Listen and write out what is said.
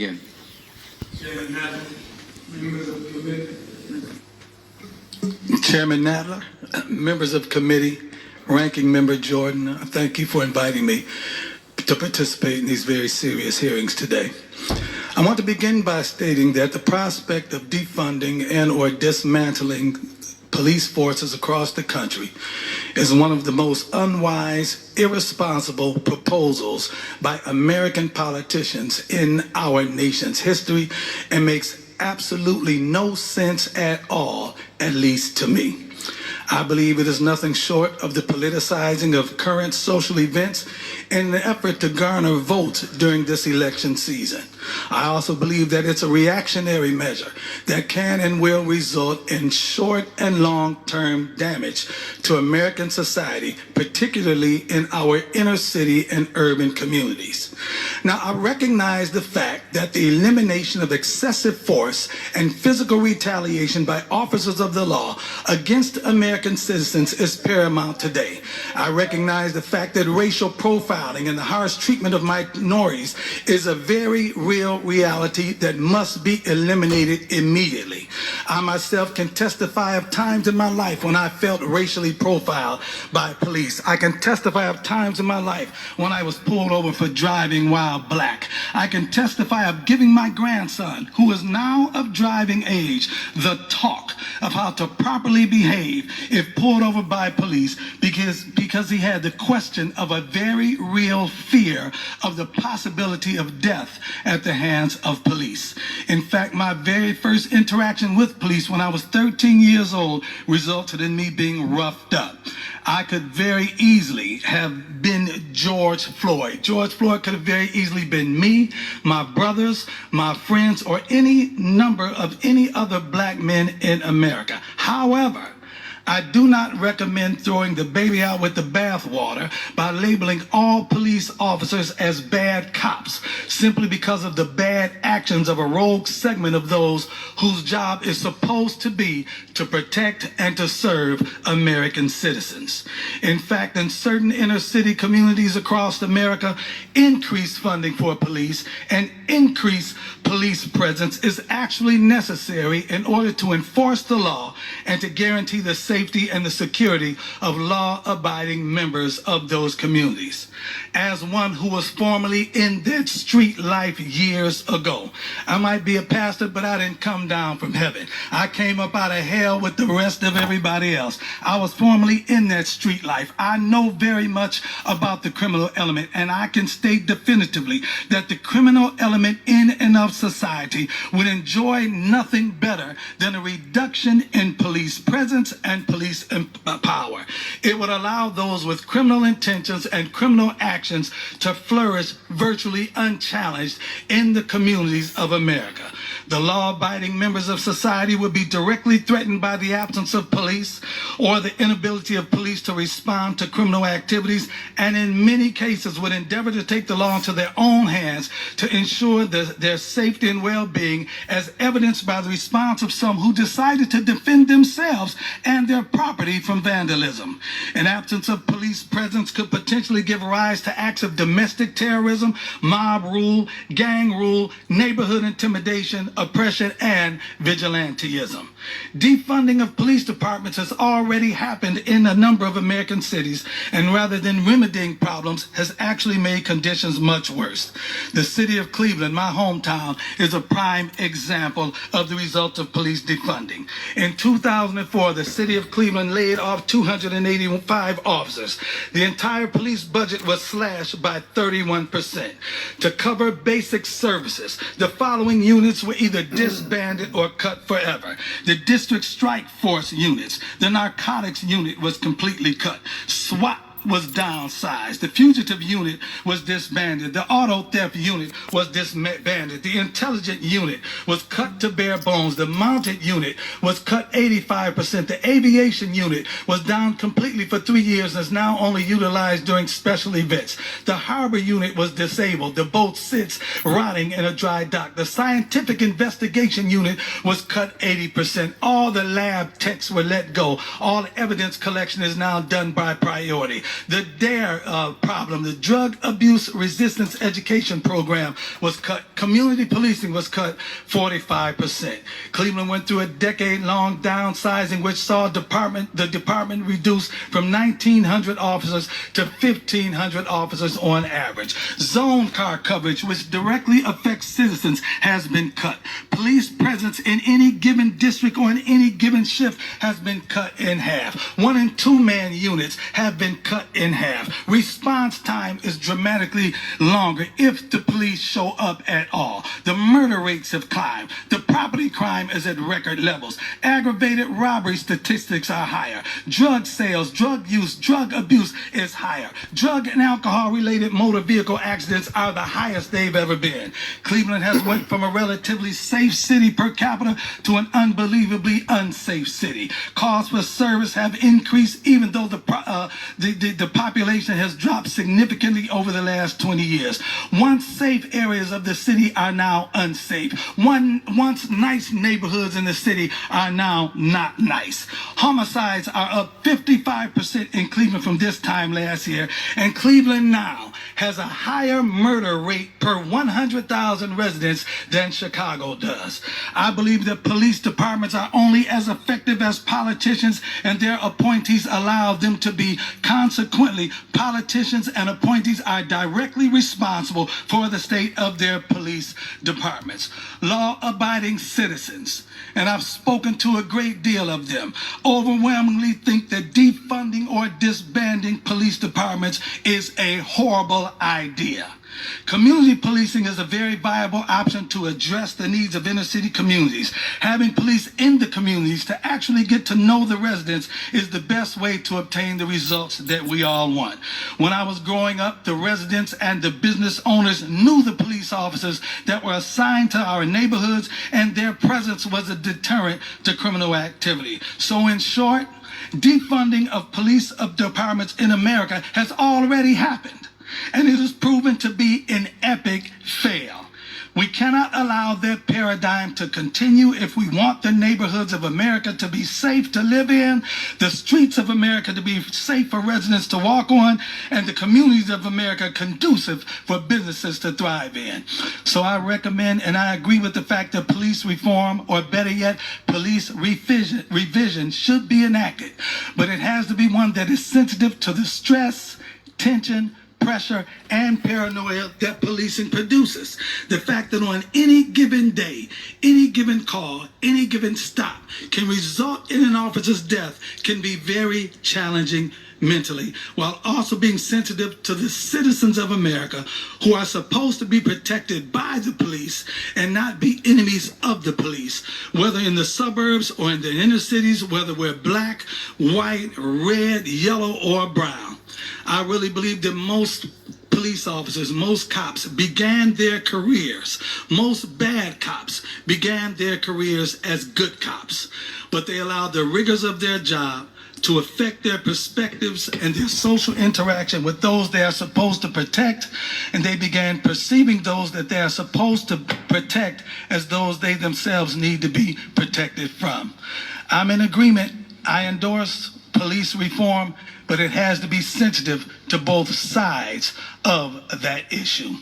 Again. Chairman Nadler, members of committee, Ranking Member Jordan, thank you for inviting me to participate in these very serious hearings today. I want to begin by stating that the prospect of defunding and or dismantling police forces across the country is one of the most unwise, irresponsible proposals by American politicians in our nation's history and makes absolutely no sense at all, at least to me. I believe it is nothing short of the politicizing of current social events in an effort to garner votes during this election season. I also believe that it's a reactionary measure that can and will result in short and long-term damage to American society, particularly in our inner city and urban communities. Now, I recognize the fact that the elimination of excessive force and physical retaliation by officers of the law against American citizens is paramount today. I recognize the fact that racial profiling and the harsh treatment of minorities is a very real reality that must be eliminated immediately. I myself can testify of times in my life when I felt racially profiled by police. I can testify of times in my life when I was pulled over for driving while black. I can testify of giving my grandson, who is now of driving age, the talk of how to properly behave if pulled over by police because he had the question of a very real fear of the possibility of death at the hands of police. In fact, my very first interaction with police when I was 13 years old resulted in me being roughed up. I could very easily have been George Floyd. George Floyd could have very easily been me, my brothers, my friends, or any number of any other black men in America. However, I do not recommend throwing the baby out with the bathwater by labeling all police officers as bad cops simply because of the bad actions of a rogue segment of those whose job is supposed to be to protect and to serve American citizens. In fact, in certain inner city communities across America, increased funding for police and increased police presence is actually necessary in order to enforce the law and to guarantee the safety and the security of law-abiding members of those communities. As one who was formerly in that street life years ago, I might be a pastor, but I didn't come down from heaven. I came up out of hell with the rest of everybody else. I was formerly in that street life. I know very much about the criminal element, and I can state definitively that the criminal element in and of society would enjoy nothing better than a reduction in police presence and police power. It would allow those with criminal intentions and criminal actions to flourish virtually unchallenged in the communities of America. The law-abiding members of society would be directly threatened by the absence of police or the inability of police to respond to criminal activities, and in many cases would endeavor to take the law into their own hands to ensure their safety and well-being, as evidenced by the response of some who decided to defend themselves and their property from vandalism. An absence of police presence could potentially give rise to acts of domestic terrorism, mob rule, gang rule, neighborhood intimidation, oppression, and vigilantism. Defunding of police departments has already happened in a number of American cities, and rather than remedying problems, has actually made conditions much worse. The city of Cleveland, my hometown, is a prime example of the result of police defunding. In 2004, the city of Cleveland laid off 285 officers. The entire police budget was slashed by 31%. To cover basic services, the following units were either disbanded or cut forever. The district strike force units, the narcotics unit was completely cut. SWAT was downsized. The fugitive unit was disbanded. The auto theft unit was disbanded. The intelligence unit was cut to bare bones. The mounted unit was cut 85%. The aviation unit was down completely for 3 years and is now only utilized during special events. The harbor unit was disabled. The boat sits rotting in a dry dock. The scientific investigation unit was cut 80%. All the lab techs were let go. All evidence collection is now done by priority. The DARE problem, the Drug Abuse Resistance Education Program, was cut. Community policing was cut 45%. Cleveland went through a decade-long downsizing, which saw the department reduced from 1,900 officers to 1,500 officers on average. Zone car coverage, which directly affects citizens, has been cut. Police presence in any given district or in any given shift has been cut in half. 1- and 2-man units have been cut in half. Response time is dramatically longer if the police show up at all. The murder rates have climbed. The property crime is at record levels. Aggravated robbery statistics are higher. Drug sales, drug use, drug abuse is higher. Drug and alcohol-related motor vehicle accidents are the highest they've ever been. Cleveland has went from a relatively safe city per capita to an unbelievably unsafe city. Calls for service have increased even though the population has dropped significantly over the last 20 years. Once safe areas of the city are now unsafe. Once nice neighborhoods in the city are now not nice. Homicides are up 55% in Cleveland from this time last year, and Cleveland now has a higher murder rate per 100,000 residents than Chicago does. I believe that police departments are only as effective as politicians and their appointees allow them to be. Consequently, politicians and appointees are directly responsible for the state of their police departments. Law-abiding citizens, and I've spoken to a great deal of them, overwhelmingly think that defunding or disbanding police departments is a horrible idea. Community policing is a very viable option to address the needs of inner city communities. Having police in the communities to actually get to know the residents is the best way to obtain the results that we all want. When I was growing up, the residents and the business owners knew the police officers that were assigned to our neighborhoods, and their presence was a deterrent to criminal activity. So in short, defunding of police departments in America has already happened, and it is proven to be an epic fail. We cannot allow that paradigm to continue if we want the neighborhoods of America to be safe to live in, the streets of America to be safe for residents to walk on, and the communities of America conducive for businesses to thrive in. So I recommend and I agree with the fact that police reform, or better yet, police revision should be enacted. But it has to be one that is sensitive to the stress, tension, pressure, and paranoia that policing produces. The fact that on any given day, any given call, any given stop can result in an officer's death can be very challenging mentally, while also being sensitive to the citizens of America who are supposed to be protected by the police and not be enemies of the police, whether in the suburbs or in the inner cities, whether we're black, white, red, yellow, or brown. I really believe that most police officers, most cops began their careers, most bad cops began their careers as good cops, but they allowed the rigors of their job to affect their perspectives and their social interaction with those they are supposed to protect, and they began perceiving those that they are supposed to protect as those they themselves need to be protected from. I'm in agreement. I endorse police reform, but it has to be sensitive to both sides of that issue.